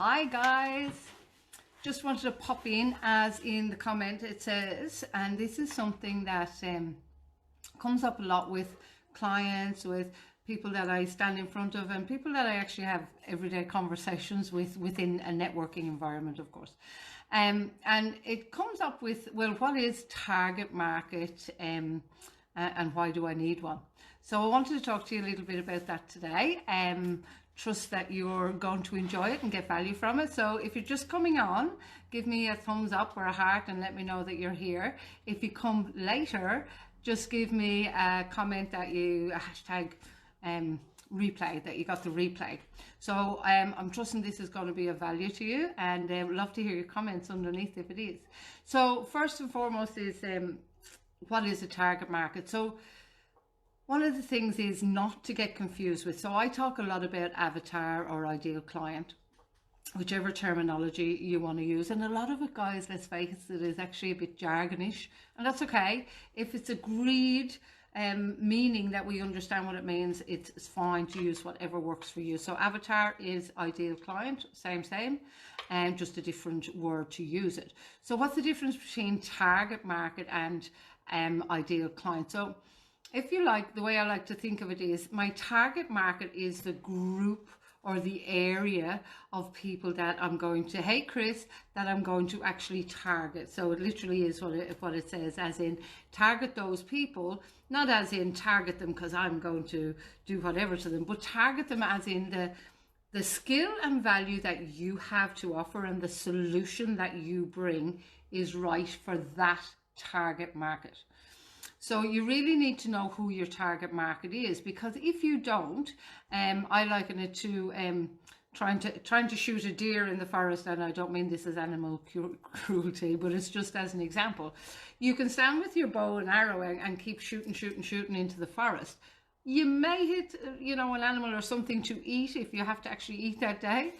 Hi guys, just wanted to pop in, as in the comment it says, and this is something that comes up a lot with clients, with people that I stand in front of, and people that I actually have everyday conversations with within a networking environment, of course. And it comes up with, well, what is target market and why do I need one? So I wanted to talk to you a little bit about that today. Trust that you're going to enjoy it and get value from it. So if you're just coming on, give me a thumbs up or a heart and let me know that you're here. If you come later, just give me a comment that you hashtag replay, that you got the replay. So I'm trusting this is going to be of value to you, and love to hear your comments underneath if it is. So first and foremost is what is a target market? So one of the things is not to get confused with. So I talk a lot about avatar or ideal client, whichever terminology you want to use. And a lot of it, guys, let's face it, is actually a bit jargonish. And that's okay. If it's agreed meaning that we understand what it means, it's fine to use whatever works for you. So avatar is ideal client, same, and just a different word to use it. So what's the difference between target market and ideal client? So if you like, the way I like to think of it is, my target market is the group or the area of people that I'm going to, hey Chris, that I'm going to actually target. So it literally is what it says, as in target those people, not as in target them because I'm going to do whatever to them, but target them as in the skill and value that you have to offer and the solution that you bring is right for that target market. So you really need to know who your target market is, because if you don't, I liken it to trying to shoot a deer in the forest, and I don't mean this as animal cruelty, but it's just as an example. You can stand with your bow and arrow and keep shooting into the forest. You may hit, an animal or something to eat if you have to actually eat that day,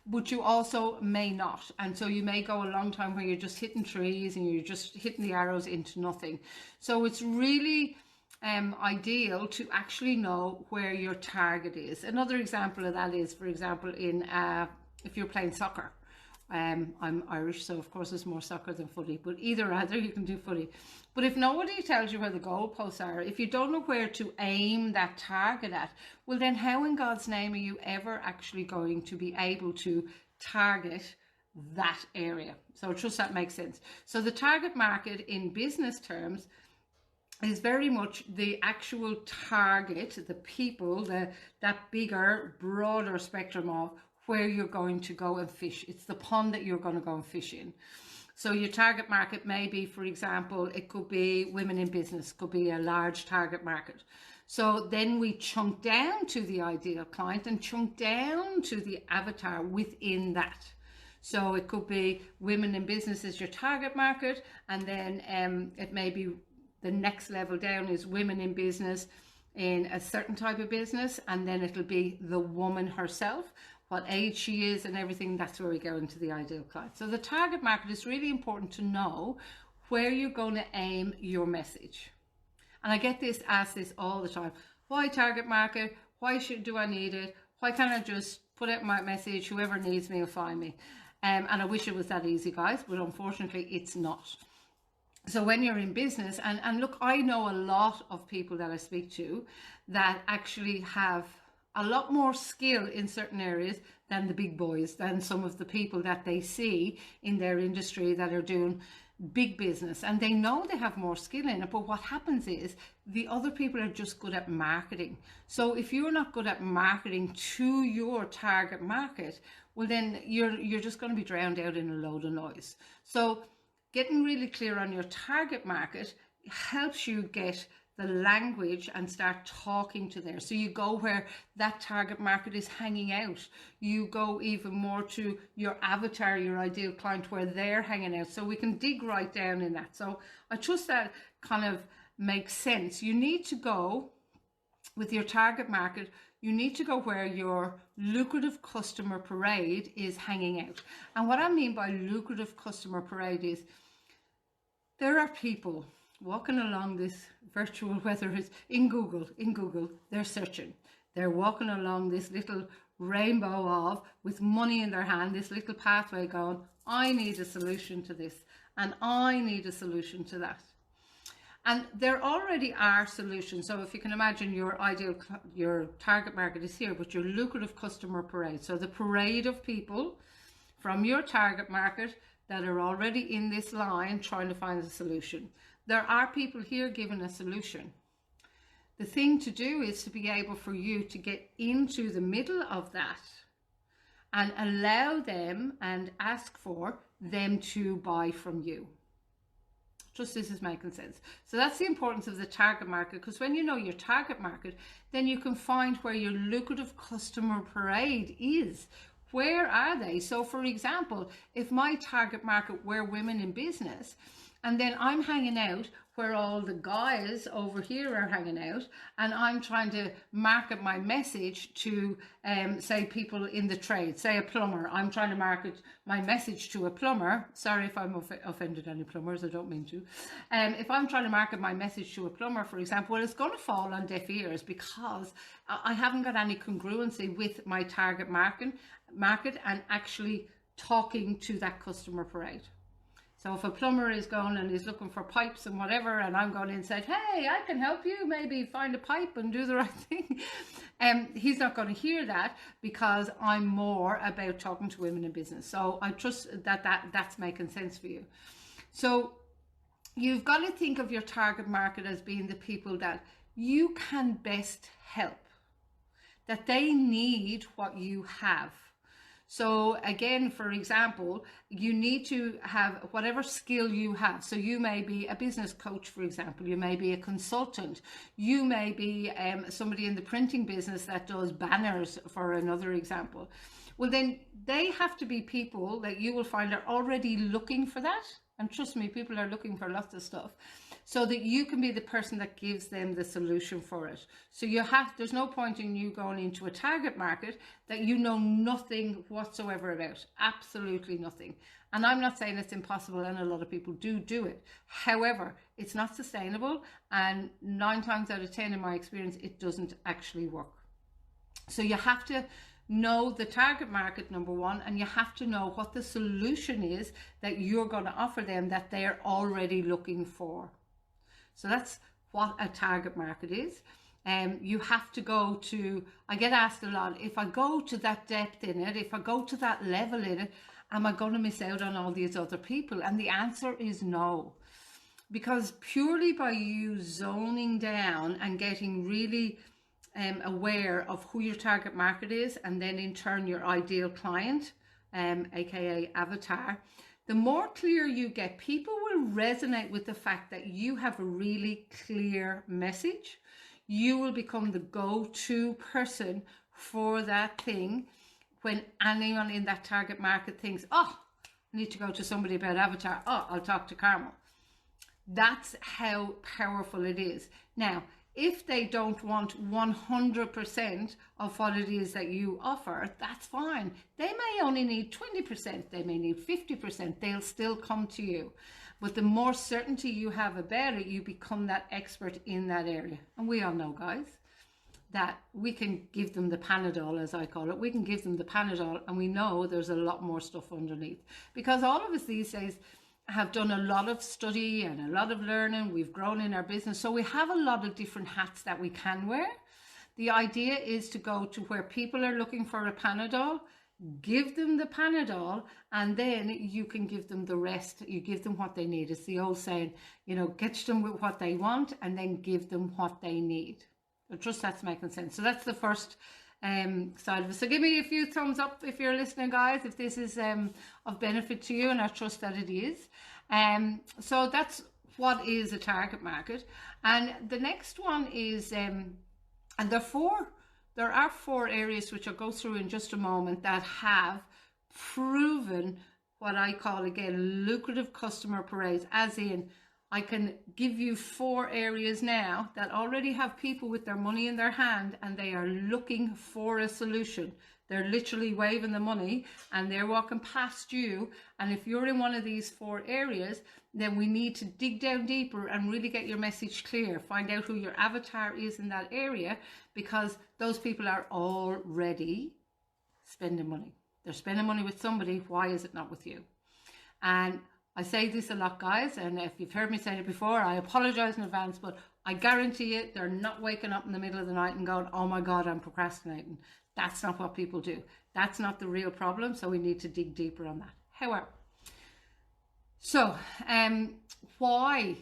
but you also may not. And so you may go a long time where you're just hitting trees and you're just hitting the arrows into nothing. So it's really ideal to actually know where your target is. Another example of that is, for example, if you're playing soccer. I'm Irish, so of course it's more soccer than footy, but either you can do footy. But if nobody tells you where the goalposts are, if you don't know where to aim that target at, well then how in God's name are you ever actually going to be able to target that area? So I trust that makes sense. So the target market in business terms is very much the actual target, the people, that bigger, broader spectrum of where you're going to go and fish. It's the pond that you're going to go and fish in. So your target market may be, for example, it could be women in business, could be a large target market. So then we chunk down to the ideal client and chunk down to the avatar within that. So it could be women in business as your target market, and then it may be the next level down is women in business in a certain type of business, and then it'll be the woman herself, what age she is and everything. That's where we go into the ideal client. So the target market is really important to know where you're going to aim your message. And I get asked this all the time. Why target market? Why do I need it? Why can't I just put out my message? Whoever needs me will find me. And I wish it was that easy, guys, but unfortunately it's not. So when you're in business, and look, I know a lot of people that I speak to that actually have a lot more skill in certain areas than the big boys, than some of the people that they see in their industry that are doing big business, and they know they have more skill in it. But what happens is the other people are just good at marketing. So if you're not good at marketing to your target market, well then you're just going to be drowned out in a load of noise. So getting really clear on your target market helps you get the language and start talking to there. So you go where that target market is hanging out. You go even more to your avatar, your ideal client, where they're hanging out. So we can dig right down in that. So I trust that kind of makes sense. You need to go with your target market. You need to go where your lucrative customer parade is hanging out. And what I mean by lucrative customer parade is there are people walking along this virtual, whether it's in Google, they're searching. They're walking along this little rainbow of, with money in their hand, this little pathway going, I need a solution to this, and I need a solution to that. And there already are solutions. So if you can imagine, your target market is here, but your lucrative customer parade. So the parade of people from your target market that are already in this line trying to find a solution. There are people here given a solution. The thing to do is to be able for you to get into the middle of that and allow them and ask for them to buy from you. Just this is making sense. So that's the importance of the target market, because when you know your target market, then you can find where your lucrative customer parade is. Where are they? So for example, if my target market were women in business, and then I'm hanging out where all the guys over here are hanging out, and I'm trying to market my message to, say, people in the trade, say a plumber. I'm trying to market my message to a plumber. Sorry if I'm offended any plumbers, I don't mean to. If I'm trying to market my message to a plumber, for example, well, it's going to fall on deaf ears because I haven't got any congruency with my target market and actually talking to that customer parade. So if a plumber is going and is looking for pipes and whatever, and I'm going in and said, hey, I can help you, maybe find a pipe and do the right thing, he's not going to hear that, because I'm more about talking to women in business. So I trust that's making sense for you. So you've got to think of your target market as being the people that you can best help, that they need what you have. So again, for example, you need to have whatever skill you have. So you may be a business coach, for example, you may be a consultant, you may be somebody in the printing business that does banners, for another example. Well, then they have to be people that you will find are already looking for that. And trust me, people are looking for lots of stuff, so that you can be the person that gives them the solution for it. So there's no point in you going into a target market that you know nothing whatsoever about, absolutely nothing. And I'm not saying it's impossible, and a lot of people do it. However, it's not sustainable, and 9 times out of 10 in my experience, it doesn't actually work. So you have to know the target market, number one, and you have to know what the solution is that you're going to offer them that they're already looking for. So that's what a target market is. You have to go to, I get asked a lot, if I go to that depth in it, if I go to that level in it, am I going to miss out on all these other people? And the answer is no. Because purely by you zoning down and getting really aware of who your target market is, and then in turn your ideal client, aka avatar, the more clear you get, people will resonate with the fact that you have a really clear message. You will become the go-to person for that thing when anyone in that target market thinks, oh, I need to go to somebody about avatar, oh, I'll talk to Carmel. That's how powerful it is. Now, if they don't want 100% of what it is that you offer, that's fine. They may only need 20%, they may need 50%, they'll still come to you. But the more certainty you have about it, you become that expert in that area. And we all know, guys, that we can give them the Panadol, as I call it. We can give them the Panadol, and we know there's a lot more stuff underneath. Because all of us these days have done a lot of study and a lot of learning. We've grown in our business, so we have a lot of different hats that we can wear. The idea is to go to where people are looking for a Panadol, give them the Panadol, and then you can give them the rest. You give them what they need. It's the old saying, catch them with what they want and then give them what they need. I trust that's making sense. So that's the first side of it. So give me a few thumbs up if you're listening, guys, if this is of benefit to you, and I trust that it is. So that's what is a target market. And the next one is and there are 4 areas which I'll go through in just a moment that have proven what I call, again, lucrative customer parades, as in I can give you 4 areas now that already have people with their money in their hand and they are looking for a solution. They're literally waving the money and they're walking past you. And if you're in one of these 4 areas, then we need to dig down deeper and really get your message clear. Find out who your avatar is in that area, because those people are already spending money. They're spending money with somebody. Why is it not with you? And I say this a lot, guys, and if you've heard me say it before, I apologize in advance, but I guarantee you they're not waking up in the middle of the night and going, oh my God, I'm procrastinating. That's not what people do. That's not the real problem. So we need to dig deeper on that. However, so why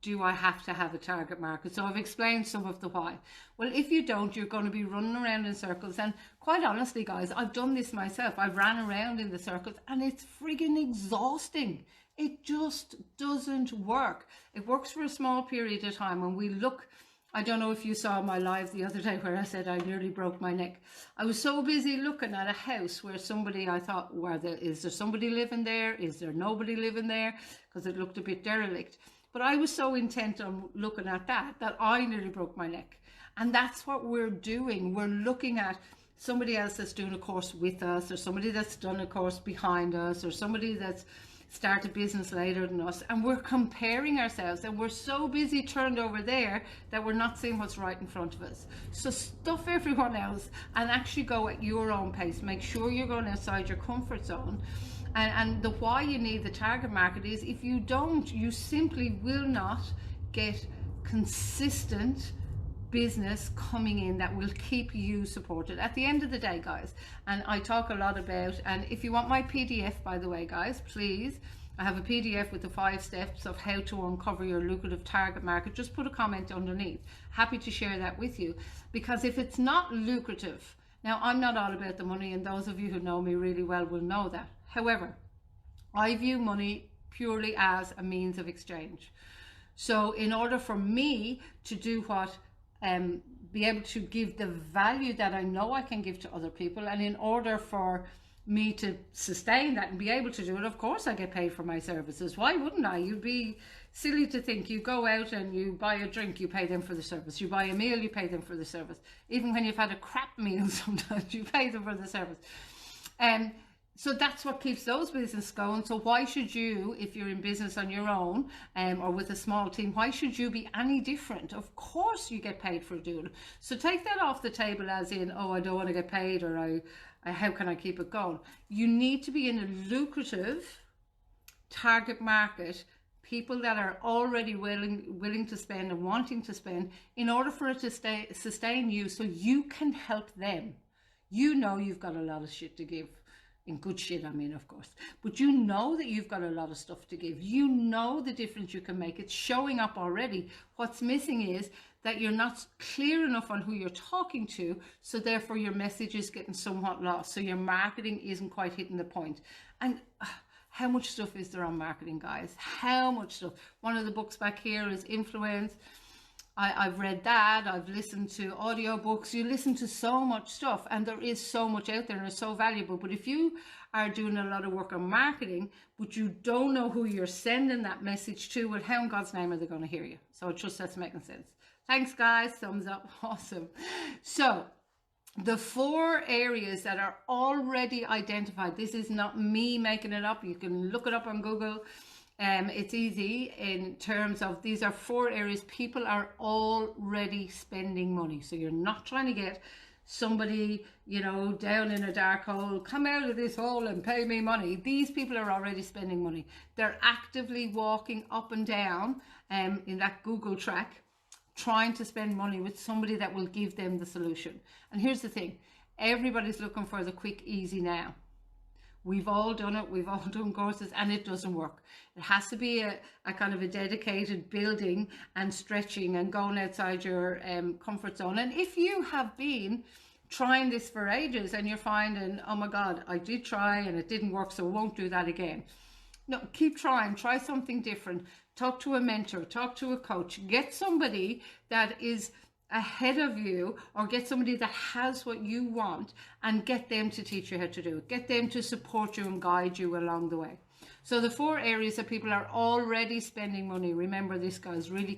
do I have to have a target market? So I've explained some of the why. Well, if you don't, you're going to be running around in circles. And quite honestly, guys, I've done this myself. I've ran around in the circles and it's friggin' exhausting. It just doesn't work. It works for a small period of time. When we look, I don't know if you saw my live the other day where I said I nearly broke my neck. I was so busy looking at a house where somebody, I thought, is there somebody living there? Is there nobody living there? Because it looked a bit derelict. But I was so intent on looking at that I nearly broke my neck. And that's what we're doing. We're looking at somebody else that's doing a course with us, or somebody that's done a course behind us, or somebody that's started business later than us. And we're comparing ourselves, and we're so busy turned over there that we're not seeing what's right in front of us. So stuff everyone else and actually go at your own pace. Make sure you're going outside your comfort zone. And the why you need the target market is, if you don't, you simply will not get consistent business coming in that will keep you supported at the end of the day, guys. And I talk a lot about, and if you want my PDF, by the way, guys, please, I have a PDF with the 5 steps of how to uncover your lucrative target market. Just put a comment underneath. Happy to share that with you, because if it's not lucrative, now I'm not all about the money, and those of you who know me really well will know that. However, I view money purely as a means of exchange. So in order for me to do what, be able to give the value that I know I can give to other people, and in order for me to sustain that and be able to do it, of course I get paid for my services. Why wouldn't I? You'd be silly to think you go out and you buy a drink, you pay them for the service. You buy a meal, you pay them for the service. Even when you've had a crap meal, sometimes you pay them for the service. So that's what keeps those businesses going. So why should you, if you're in business on your own, or with a small team, why should you be any different? Of course you get paid for doing it. So take that off the table as in, oh, I don't want to get paid, or how can I keep it going? You need to be in a lucrative target market, people that are already willing to spend and wanting to spend, in order for it to sustain you, so you can help them. You know you've got a lot of shit to give. In good shit, I mean, of course. But you know that you've got a lot of stuff to give. You know the difference you can make. It's showing up already. What's missing is that you're not clear enough on who you're talking to, so therefore your message is getting somewhat lost. So your marketing isn't quite hitting the point. And how much stuff is there on marketing, guys? How much stuff? One of the books back here is Influence. I've read that. I've listened to audiobooks. You listen to so much stuff, and there is so much out there, and it's so valuable. But if you are doing a lot of work on marketing, but you don't know who you're sending that message to, well, how in God's name are they going to hear you? So I trust that's making sense. Thanks, guys. Thumbs up. Awesome. So the 4 areas that are already identified, this is not me making it up. You can look it up on Google. It's easy in terms of, these are 4 areas people are already spending money. So you're not trying to get somebody, you know, down in a dark hole, come out of this hole and pay me money. These people are already spending money. They're actively walking up and down in that Google track, trying to spend money with somebody that will give them the solution. And here's the thing, everybody's looking for the quick, easy now. We've all done it. We've all done courses, and it doesn't work. It has to be a kind of a dedicated building and stretching and going outside your comfort zone. And if you have been trying this for ages and you're finding, oh my God, I did try and it didn't work, so I won't do that again. No, keep trying. Try something different. Talk to a mentor. Talk to a coach. Get somebody that is ahead of you, or get somebody that has what you want and get them to teach you how to do it. Get them to support you and guide you along the way. So the 4 areas that people are already spending money, remember this, guys, really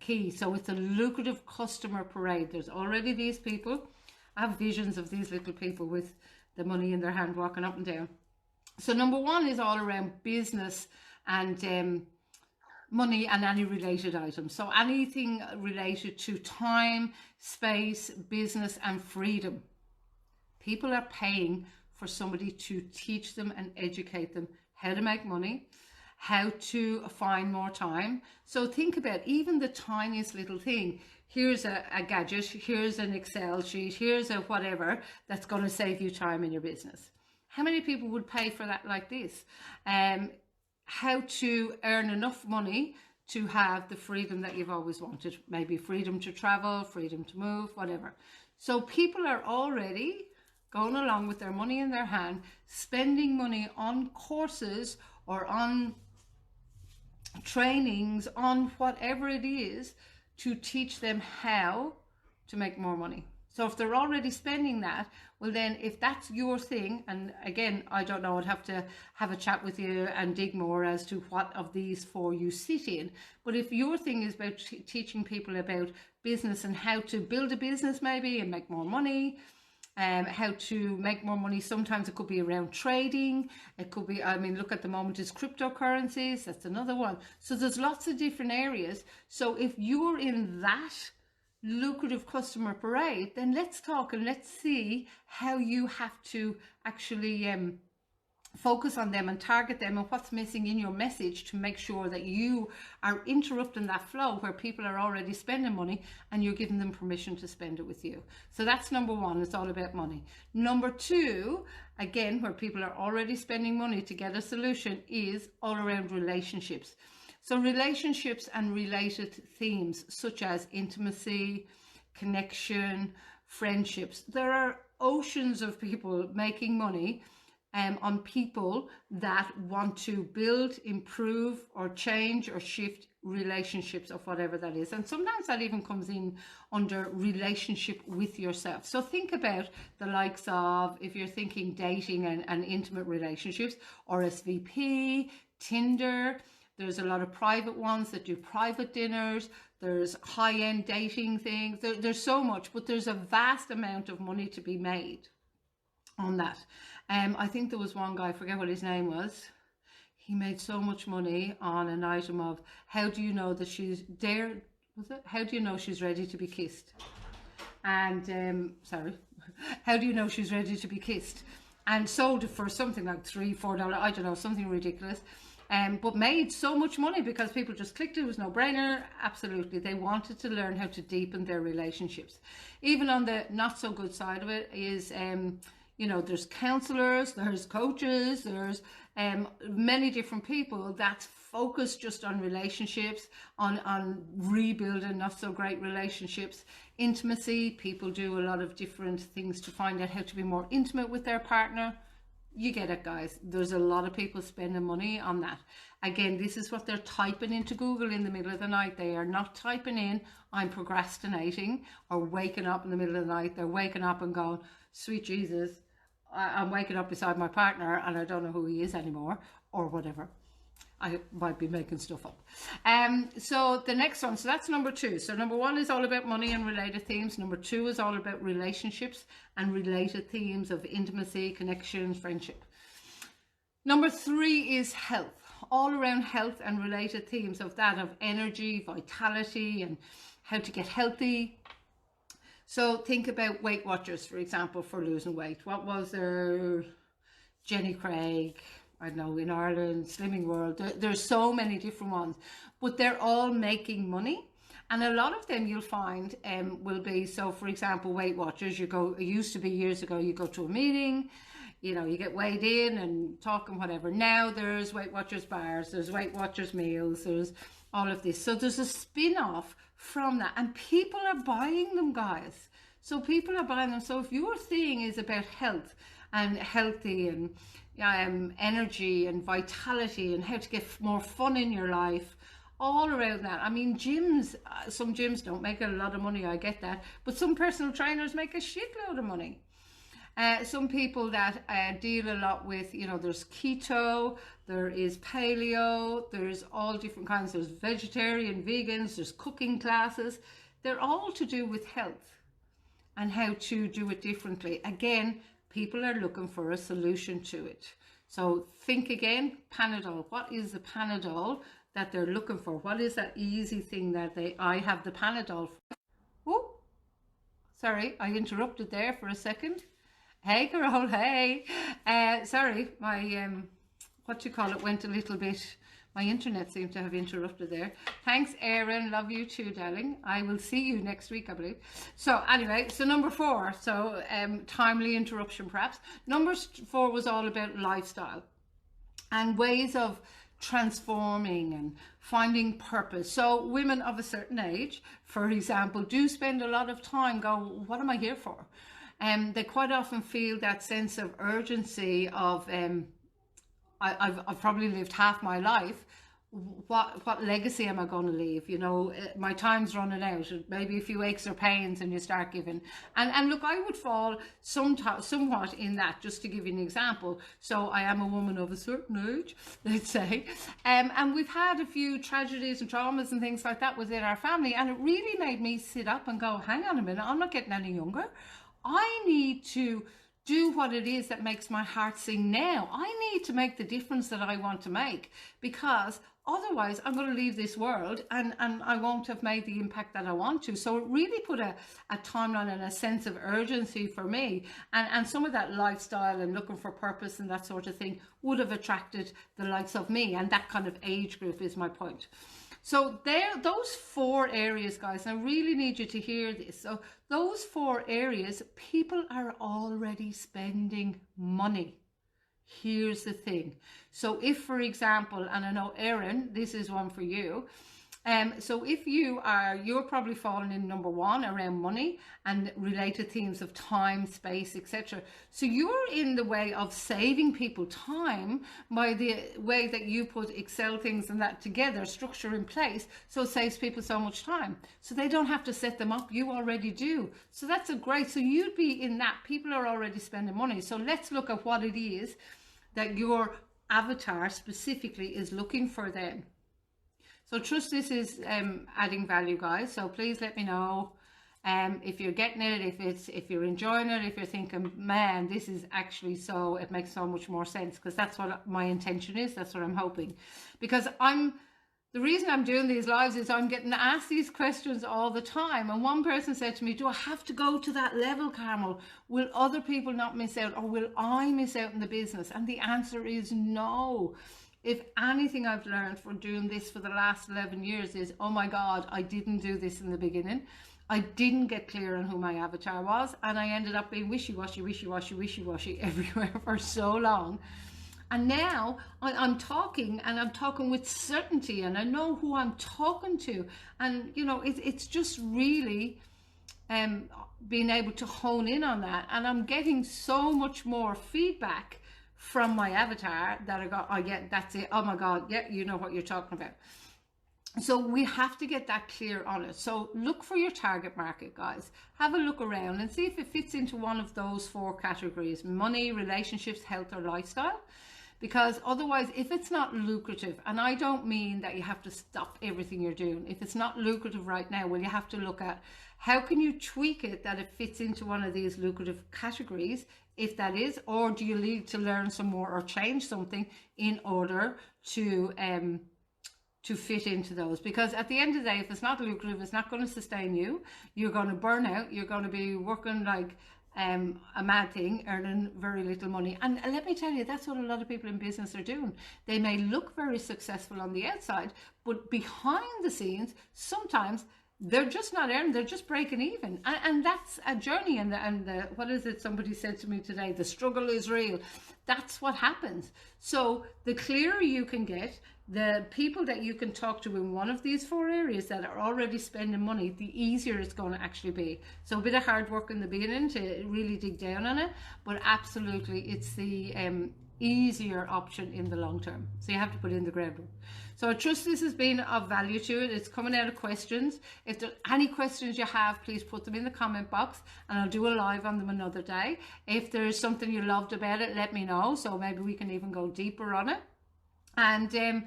key. So it's a lucrative customer parade. There's already these people, I have visions of these little people with the money in their hand walking up and down. So number one is all around business and money and any related items. So anything related to time, space, business and freedom. People are paying for somebody to teach them and educate them how to make money, how to find more time. So think about even the tiniest little thing. Here's a gadget, here's an Excel sheet, here's a whatever that's going to save you time in your business. How many people would pay for that like this? How to earn enough money to have the freedom that you've always wanted. Maybe freedom to travel, freedom to move, whatever. So people are already going along with their money in their hand, spending money on courses or on trainings, on whatever it is, to teach them how to make more money. So if they're already spending that, well then if that's your thing, and again, I don't know, I'd have to have a chat with you and dig more as to what of these four you sit in. But if your thing is about teaching people about business and how to build a business maybe and make more money, how to make more money, sometimes it could be around trading, it could be, I mean, look at the moment is cryptocurrencies, that's another one. So there's lots of different areas. So if you're in that lucrative customer parade, then let's talk and let's see how you have to actually focus on them and target them and what's missing in your message to make sure that you are interrupting that flow where people are already spending money and you're giving them permission to spend it with you. So that's number one, it's all about money. Number two, again, where people are already spending money to get a solution, is all around relationships. So relationships and related themes such as intimacy, connection, friendships. There are oceans of people making money on people that want to build, improve or change or shift relationships of whatever that is. And sometimes that even comes in under relationship with yourself. So think about the likes of, if you're thinking dating and intimate relationships, RSVP, Tinder. There's a lot of private ones that do private dinners. There's high-end dating things. There's so much, but there's a vast amount of money to be made on that. I think there was one guy, I forget what his name was. He made so much money on an item of, how do you know that she's there? Was it? How do you know she's ready to be kissed? And sorry, how do you know she's ready to be kissed? And sold it for something like $3, $4, I don't know, something ridiculous. But made so much money because people just clicked it. It was no brainer. Absolutely. They wanted to learn how to deepen their relationships. Even on the not so good side of it is, you know, there's counselors, there's coaches, there's many different people that focus just on relationships, on rebuilding not so great relationships. Intimacy, people do a lot of different things to find out how to be more intimate with their partner. You get it, guys. There's a lot of people spending money on that. Again, this is what they're typing into Google in the middle of the night. They are not typing in, I'm procrastinating, or waking up in the middle of the night. They're waking up and going, sweet Jesus, I'm waking up beside my partner and I don't know who he is anymore, or whatever. I might be making stuff up. So the next one, so that's number two. So number one is all about money and related themes. Number two is all about relationships and related themes of intimacy, connection, friendship. Number three is health, all around health and related themes of that, of energy, vitality, and how to get healthy. So think about Weight Watchers, for example, for losing weight. What was there? Jenny Craig, I don't know, in Ireland, Slimming World. There's so many different ones, but they're all making money. And a lot of them you'll find will be, so for example, Weight Watchers, you go, it used to be years ago, you go to a meeting, you know, you get weighed in and talk and whatever. Now there's Weight Watchers bars, there's Weight Watchers meals, there's all of this. So there's a spin-off from that, and people are buying them, guys. So people are buying them. So if your thing is about health and healthy and energy and vitality and how to get more fun in your life, all around that. I mean, gyms, some gyms don't make a lot of money, I get that, but some personal trainers make a shitload of money. Some people that deal a lot with, you know, there's keto, there is paleo, there's all different kinds, there's vegetarian, vegans, there's cooking classes. They're all to do with health and how to do it differently. Again, people are looking for a solution to it. So think again, Panadol. What is the Panadol that they're looking for? What is that easy thing that I have the Panadol for? Oh, sorry, I interrupted there for a second. Hey, Carol, hey. Sorry, my, what you call it, went a little bit, my internet seemed to have interrupted there. Thanks, Erin. Love you too, darling. I will see you next week, I believe. So anyway, so number 4. So timely interruption, perhaps. Number 4 was all about lifestyle and ways of transforming and finding purpose. So women of a certain age, for example, do spend a lot of time go, what am I here for? They quite often feel that sense of urgency of, I've probably lived half my life. What legacy am I going to leave? You know, my time's running out. Maybe a few aches or pains, and you start giving. And look, I would fall somewhat in that. Just to give you an example. So I am a woman of a certain age, let's say, and we've had a few tragedies and traumas and things like that within our family, and it really made me sit up and go, hang on a minute, I'm not getting any younger. I need to do what it is that makes my heart sing now. I need to make the difference that I want to make, because otherwise I'm going to leave this world and I won't have made the impact that I want to. So it really put a timeline and a sense of urgency for me, and some of that lifestyle and looking for purpose and that sort of thing would have attracted the likes of me, and that kind of age group is my point. So there, those 4 areas, guys, I really need you to hear this. So those 4 areas, people are already spending money. Here's the thing. So if, for example, and I know, Erin, this is one for you. So if you're probably falling in number 1 around money and related themes of time, space, etc. So you're in the way of saving people time by the way that you put Excel things and that together, structure in place. So it saves people so much time. So they don't have to set them up. You already do. So that's a great, so you'd be in that. People are already spending money. So let's look at what it is that your avatar specifically is looking for then. So trust this is adding value, guys. So please let me know if you're getting it, if you're enjoying it, if you're thinking, man, this is actually so, it makes so much more sense, because that's what my intention is. That's what I'm hoping. Because the reason I'm doing these lives is I'm getting asked these questions all the time. And one person said to me, do I have to go to that level, Carmel? Will other people not miss out, or will I miss out in the business? And the answer is no. If anything I've learned from doing this for the last 11 years is, oh my God, I didn't do this in the beginning. I didn't get clear on who my avatar was, and I ended up being wishy-washy everywhere for so long. And now I'm talking, and I'm talking with certainty, and I know who I'm talking to. And, you know, it's just really being able to hone in on that. And I'm getting so much more feedback from my avatar that I go, oh yeah, that's it. Oh my God, yeah, you know what you're talking about. So we have to get that clear on it. So look for your target market, guys. Have a look around and see if it fits into one of those 4 categories: money, relationships, health, or lifestyle. Because otherwise, if it's not lucrative, and I don't mean that you have to stop everything you're doing. If it's not lucrative right now, well, you have to look at how can you tweak it that it fits into one of these lucrative categories, if that is, or do you need to learn some more or change something in order to fit into those? Because at the end of the day, if it's not lucrative, it's not going to sustain you. You're going to burn out. You're going to be working like a mad thing, earning very little money. And let me tell you, that's what a lot of people in business are doing. They may look very successful on the outside, but behind the scenes, sometimes they're just not earning, they're just breaking even. And that's a journey. And what is it somebody said to me today? The struggle is real. That's what happens. So the clearer you can get, the people that you can talk to in one of these 4 areas that are already spending money, the easier it's going to actually be. So a bit of hard work in the beginning to really dig down on it, but absolutely it's the easier option in the long term. So you have to put in the groundwork. So I trust this has been of value to it. It's coming out of questions. If there are any questions you have, please put them in the comment box, and I'll do a live on them another day. If there is something you loved about it, let me know, so maybe we can even go deeper on it. And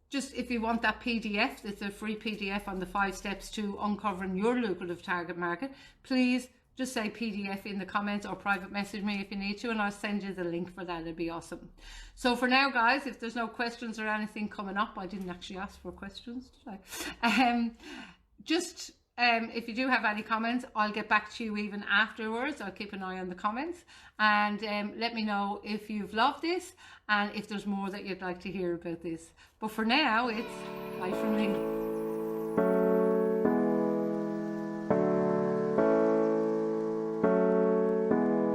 just if you want that PDF, it's a free PDF on the 5 steps to uncovering your lucrative target market, please just say PDF in the comments or private message me if you need to, and I'll send you the link for that. It'd be awesome. So for now, guys, if there's no questions or anything coming up, I didn't actually ask for questions, did I? If you do have any comments, I'll get back to you even afterwards. I'll keep an eye on the comments, and let me know if you've loved this and if there's more that you'd like to hear about this. But for now, it's bye from me.